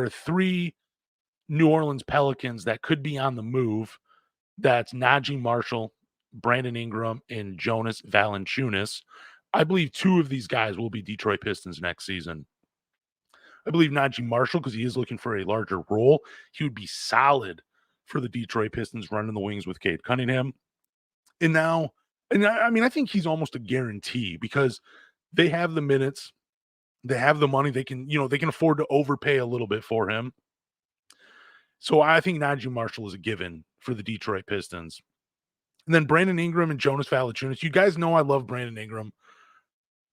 are 3 New Orleans Pelicans that could be on the move. That's Naji Marshall, Brandon Ingram, and Jonas Valanciunas. I believe 2 of these guys will be Detroit Pistons next season. I believe Naji Marshall, because he is looking for a larger role, he would be solid for the Detroit Pistons running the wings with Cade Cunningham. And now, I mean, I think he's almost a guarantee because they have the minutes, they have the money, they can, they can afford to overpay a little bit for him. So I think Naji Marshall is a given for the Detroit Pistons. And then Brandon Ingram and Jonas Valanciunas. You guys know I love Brandon Ingram.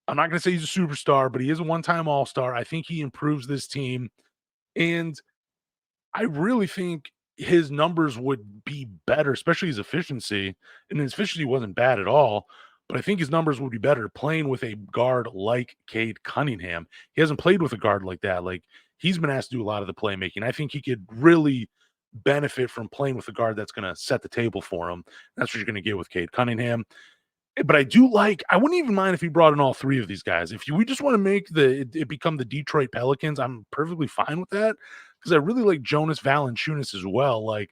I'm not going to say he's a superstar, but he is a one-time All-Star. I think he improves this team. And I really think his numbers would be better, especially his efficiency. And his efficiency wasn't bad at all, but I think his numbers would be better playing with a guard like Cade Cunningham. He hasn't played with a guard like that. Like, he's been asked to do a lot of the playmaking. I think he could really benefit from playing with a guard that's going to set the table for him. That's what you're going to get with Cade Cunningham. But I wouldn't even mind if he brought in all 3 of these guys. If we just want to make it become the Detroit Pelicans, I'm perfectly fine with that because I really like Jonas Valanciunas as well. Like,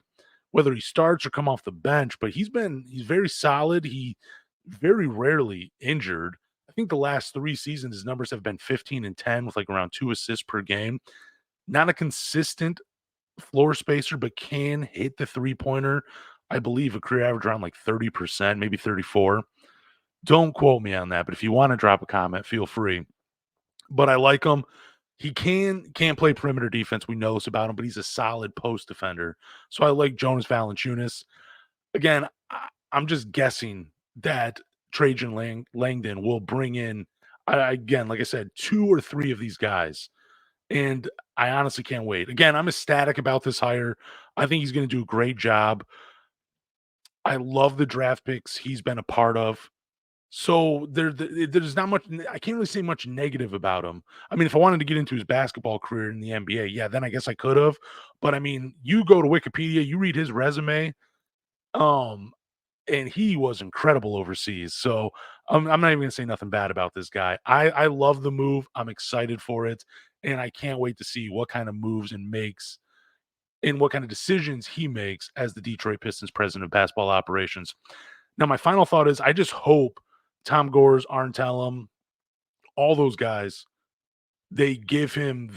whether he starts or come off the bench, but he's very solid. He very rarely injured. I think the last 3 seasons, his numbers have been 15 and 10 with like around 2 assists per game. Not a consistent floor spacer, but can hit the 3-pointer. I believe a career average around like 30%, maybe 34. Don't quote me on that, but if you want to drop a comment, feel free. But I like him. He can't play perimeter defense. We know this about him, but he's a solid post defender. So I like Jonas Valanciunas. Again, I'm just guessing that Trajan Langdon will bring in, again, like I said, 2 or 3 of these guys. And I honestly can't wait. Again, I'm ecstatic about this hire. I think he's going to do a great job. I love the draft picks he's been a part of. So there's not much. I can't really say much negative about him. I mean, if I wanted to get into his basketball career in the NBA, yeah, then I guess I could have. But I mean, you go to Wikipedia, you read his resume, um, and he was incredible overseas. So I'm not even gonna say nothing bad about this guy. I love the move. I'm excited for it, and I can't wait to see what kind of moves and makes and what kind of decisions he makes as the Detroit Pistons president of basketball operations. Now, my final thought is I just hope Tom Gores, Arntellum, all those guys, they give him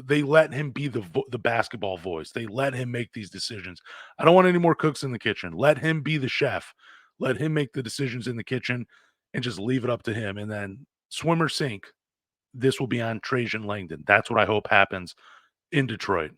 they let him be the basketball voice. They let him make these decisions. I don't want any more cooks in the kitchen. Let him be the chef. Let him make the decisions in the kitchen and just leave it up to him. And then swim or sink, this will be on Trajan Langdon. That's what I hope happens in Detroit.